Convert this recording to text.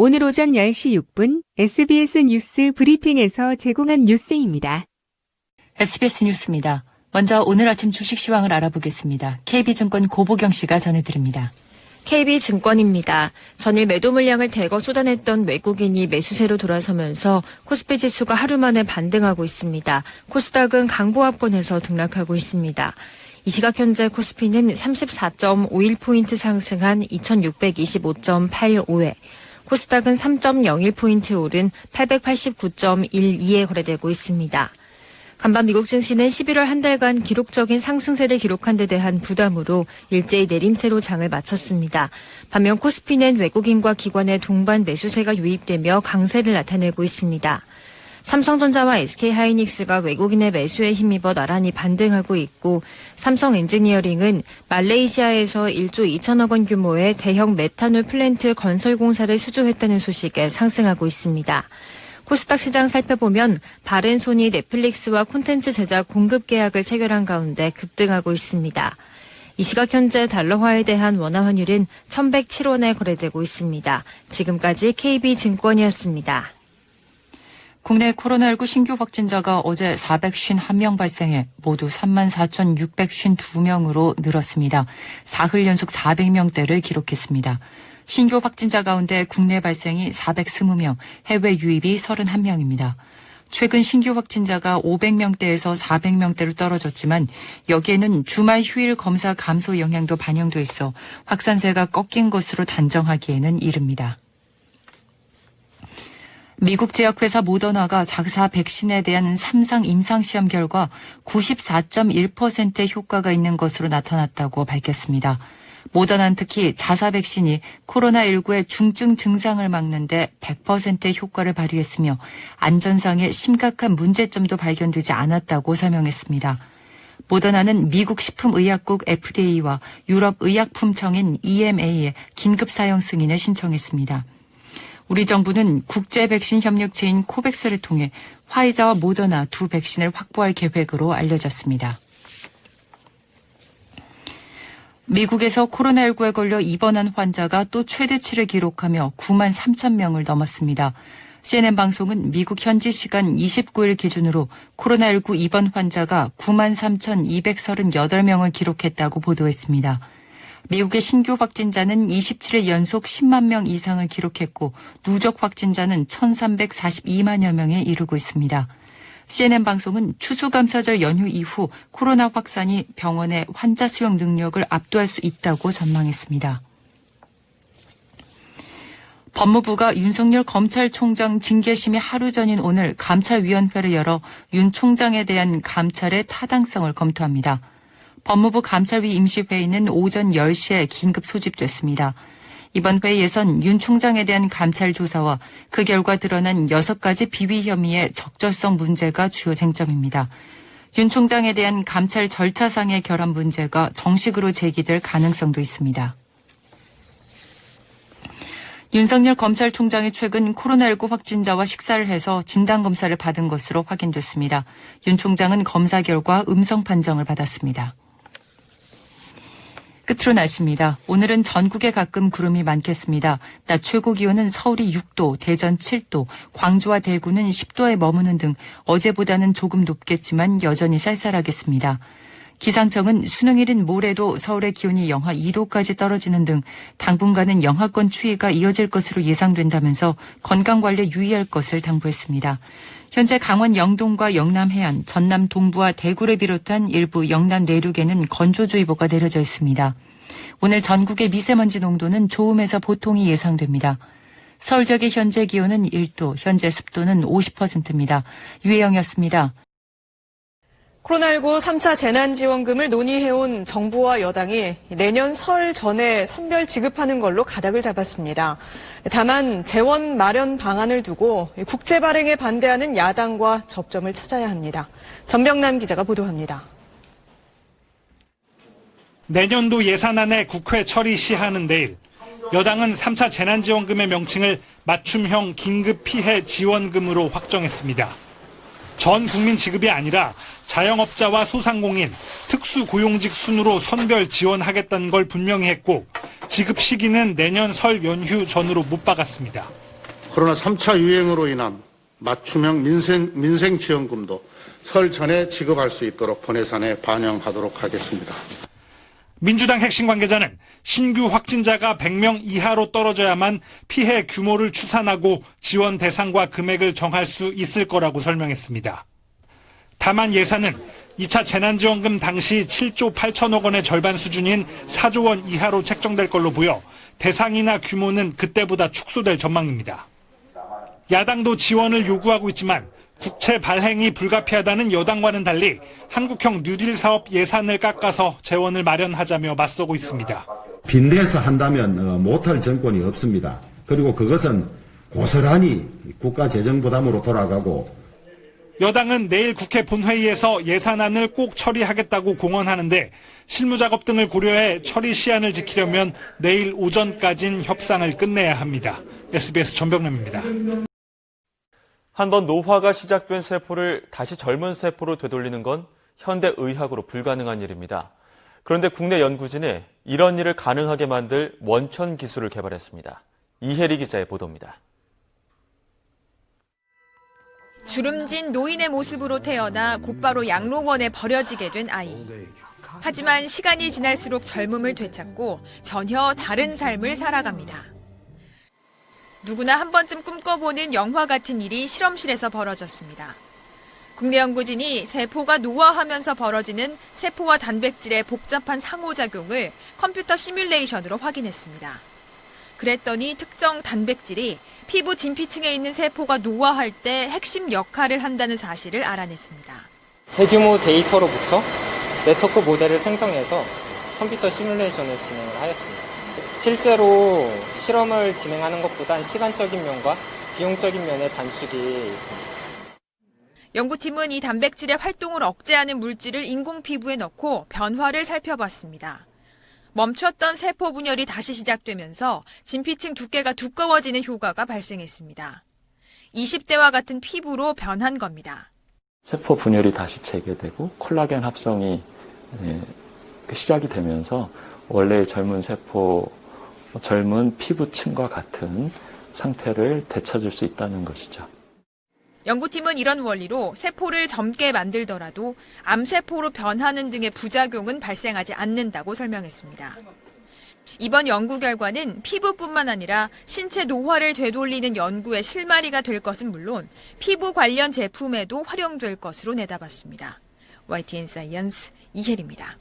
오늘 오전 10시 6분 SBS 뉴스 브리핑에서 제공한 뉴스입니다. SBS 뉴스입니다. 먼저 오늘 아침 주식 시황을 알아보겠습니다. KB증권 고보경 씨가 전해드립니다. KB증권입니다. 전일 매도 물량을 대거 쏟아냈던 외국인이 매수세로 돌아서면서 코스피 지수가 하루 만에 반등하고 있습니다. 코스닥은 강보합권에서 등락하고 있습니다. 이 시각 현재 코스피는 34.51포인트 상승한 2625.85에 코스닥은 3.01포인트 오른 889.12에 거래되고 있습니다. 간밤 미국 증시는 11월 한 달간 기록적인 상승세를 기록한 데 대한 부담으로 일제히 내림세로 장을 마쳤습니다. 반면 코스피는 외국인과 기관의 동반 매수세가 유입되며 강세를 나타내고 있습니다. 삼성전자와 SK하이닉스가 외국인의 매수에 힘입어 나란히 반등하고 있고 삼성엔지니어링은 말레이시아에서 1조 2천억 원 규모의 대형 메탄올 플랜트 건설 공사를 수주했다는 소식에 상승하고 있습니다. 코스닥 시장 살펴보면 바른손이 넷플릭스와 콘텐츠 제작 공급 계약을 체결한 가운데 급등하고 있습니다. 이 시각 현재 달러화에 대한 원화 환율은 1,107원에 거래되고 있습니다. 지금까지 KB증권이었습니다. 국내 코로나19 신규 확진자가 어제 451명 발생해 모두 34,652명으로 늘었습니다. 사흘 연속 400명대를 기록했습니다. 신규 확진자 가운데 국내 발생이 420명, 해외 유입이 31명입니다. 최근 신규 확진자가 500명대에서 400명대로 떨어졌지만 여기에는 주말 휴일 검사 감소 영향도 반영돼 있어 확산세가 꺾인 것으로 단정하기에는 이릅니다. 미국 제약회사 모더나가 자사 백신에 대한 3상 임상시험 결과 94.1%의 효과가 있는 것으로 나타났다고 밝혔습니다. 모더나는 특히 자사 백신이 코로나19의 중증 증상을 막는 데 100%의 효과를 발휘했으며 안전상의 심각한 문제점도 발견되지 않았다고 설명했습니다. 모더나는 미국 식품의약국 FDA와 유럽의약품청인 EMA에 긴급 사용 승인을 신청했습니다. 우리 정부는 국제 백신 협력체인 코백스를 통해 화이자와 모더나 두 백신을 확보할 계획으로 알려졌습니다. 미국에서 코로나19에 걸려 입원한 환자가 또 최대치를 기록하며 9만 3천 명을 넘었습니다. CNN 방송은 미국 현지 시간 29일 기준으로 코로나19 입원 환자가 9만 3,238명을 기록했다고 보도했습니다. 미국의 신규 확진자는 27일 연속 10만 명 이상을 기록했고 누적 확진자는 1,342만여 명에 이르고 있습니다. CNN 방송은 추수감사절 연휴 이후 코로나 확산이 병원의 환자 수용 능력을 압도할 수 있다고 전망했습니다. 법무부가 윤석열 검찰총장 징계심이 하루 전인 오늘 감찰위원회를 열어 윤 총장에 대한 감찰의 타당성을 검토합니다. 법무부 감찰위 임시회의는 오전 10시에 긴급 소집됐습니다. 이번 회의에선 윤 총장에 대한 감찰 조사와 그 결과 드러난 6가지 비위 혐의의 적절성 문제가 주요 쟁점입니다. 윤 총장에 대한 감찰 절차상의 결함 문제가 정식으로 제기될 가능성도 있습니다. 윤석열 검찰총장이 최근 코로나19 확진자와 식사를 해서 진단검사를 받은 것으로 확인됐습니다. 윤 총장은 검사 결과 음성 판정을 받았습니다. 끝으로 날씨입니다. 오늘은 전국에 가끔 구름이 많겠습니다. 낮 최고 기온은 서울이 6도, 대전 7도, 광주와 대구는 10도에 머무는 등 어제보다는 조금 높겠지만 여전히 쌀쌀하겠습니다. 기상청은 수능일인 모레도 서울의 기온이 영하 2도까지 떨어지는 등 당분간은 영하권 추위가 이어질 것으로 예상된다면서 건강관리에 유의할 것을 당부했습니다. 현재 강원 영동과 영남 해안, 전남 동부와 대구를 비롯한 일부 영남 내륙에는 건조주의보가 내려져 있습니다. 오늘 전국의 미세먼지 농도는 좋음에서 보통이 예상됩니다. 서울 지역의 현재 기온은 1도, 현재 습도는 50%입니다. 유혜영이었습니다. 코로나19 3차 재난지원금을 논의해온 정부와 여당이 내년 설 전에 선별 지급하는 걸로 가닥을 잡았습니다. 다만 재원 마련 방안을 두고 국채 발행에 반대하는 야당과 접점을 찾아야 합니다. 전병남 기자가 보도합니다. 내년도 예산안의 국회 처리 시하는 내일 여당은 3차 재난지원금의 명칭을 맞춤형 긴급피해지원금으로 확정했습니다. 전 국민 지급이 아니라 자영업자와 소상공인, 특수고용직 순으로 선별 지원하겠다는 걸 분명히 했고 지급 시기는 내년 설 연휴 전으로 못 박았습니다. 코로나 3차 유행으로 인한 맞춤형 민생지원금도 설 전에 지급할 수 있도록 본예산에 반영하도록 하겠습니다. 민주당 핵심 관계자는 신규 확진자가 100명 이하로 떨어져야만 피해 규모를 추산하고 지원 대상과 금액을 정할 수 있을 거라고 설명했습니다. 다만 예산은 2차 재난지원금 당시 7조 8천억 원의 절반 수준인 4조 원 이하로 책정될 걸로 보여 대상이나 규모는 그때보다 축소될 전망입니다. 야당도 지원을 요구하고 있지만 국채 발행이 불가피하다는 여당과는 달리 한국형 뉴딜 사업 예산을 깎아서 재원을 마련하자며 맞서고 있습니다. 빈대서 한다면 못할 정권이 없습니다. 그리고 그것은 고스란히 국가 재정 부담으로 돌아가고 여당은 내일 국회 본회의에서 예산안을 꼭 처리하겠다고 공언하는데 실무작업 등을 고려해 처리 시한을 지키려면 내일 오전까진 협상을 끝내야 합니다. SBS 전병남입니다. 한번 노화가 시작된 세포를 다시 젊은 세포로 되돌리는 건 현대의학으로 불가능한 일입니다. 그런데 국내 연구진이 이런 일을 가능하게 만들 원천 기술을 개발했습니다. 이혜리 기자의 보도입니다. 주름진 노인의 모습으로 태어나 곧바로 양로원에 버려지게 된 아이. 하지만 시간이 지날수록 젊음을 되찾고 전혀 다른 삶을 살아갑니다. 누구나 한 번쯤 꿈꿔보는 영화 같은 일이 실험실에서 벌어졌습니다. 국내 연구진이 세포가 노화하면서 벌어지는 세포와 단백질의 복잡한 상호작용을 컴퓨터 시뮬레이션으로 확인했습니다. 그랬더니 특정 단백질이 피부 진피층에 있는 세포가 노화할 때 핵심 역할을 한다는 사실을 알아냈습니다. 대규모 데이터로부터 네트워크 모델을 생성해서 컴퓨터 시뮬레이션을 진행을 하였습니다. 실제로 실험을 진행하는 것보단 시간적인 면과 비용적인 면의 단축이 있습니다. 연구팀은 이 단백질의 활동을 억제하는 물질을 인공 피부에 넣고 변화를 살펴봤습니다. 멈췄던 세포 분열이 다시 시작되면서 진피층 두께가 두꺼워지는 효과가 발생했습니다. 20대와 같은 피부로 변한 겁니다. 세포 분열이 다시 재개되고 콜라겐 합성이 시작이 되면서 원래 젊은 세포, 젊은 피부층과 같은 상태를 되찾을 수 있다는 것이죠. 연구팀은 이런 원리로 세포를 젊게 만들더라도 암세포로 변하는 등의 부작용은 발생하지 않는다고 설명했습니다. 이번 연구 결과는 피부뿐만 아니라 신체 노화를 되돌리는 연구의 실마리가 될 것은 물론 피부 관련 제품에도 활용될 것으로 내다봤습니다. YTN 사이언스 이혜리입니다.